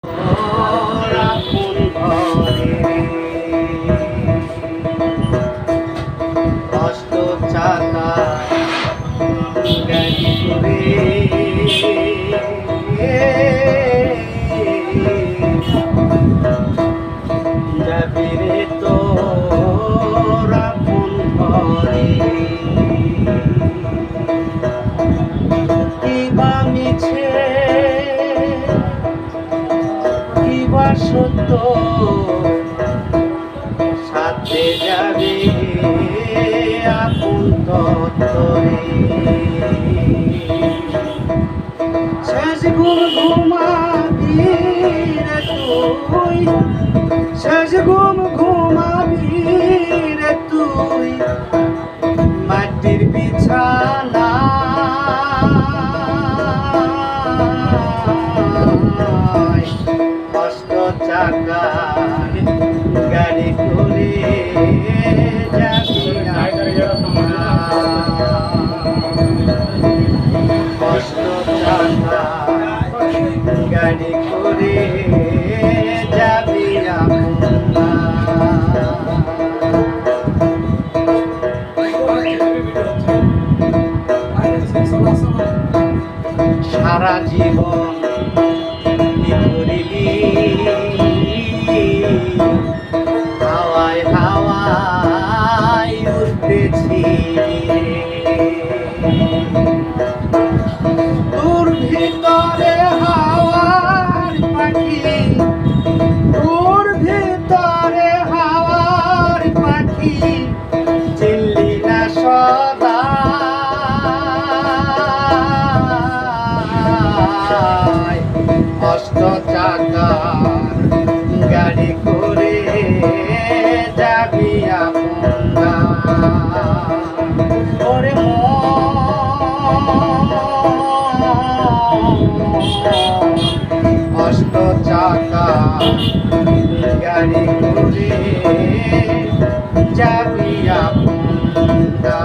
আপন ঘরে কষ্ট চাকা গাড়ি করে যাবি রে তোর আপন ঘরে কিবা মিছে কিবা সত্য সাথে যাবে আপন তরে শেষ ঘুম ঘুমাবি রে তুই শেষ ঘুম ঘুমাবি রে তুই মাটির বিছানা কষ্ট চাকার গাড়ি করে যাবি কষ্ট চাকার গাড়ি করে যাবি সারা জীবন হাওয়ায় হাওয়ায় উঠতেছি তোর ভিতরে হাওয়ার পাখি তোর ভিতরে হাওয়ার পাখি চিল্লি না সদা কষ্ট চাকার গাড়ি করে যাবি আপনা ওরে কষ্ট চাকার গাড়ি করে যাবি আপনা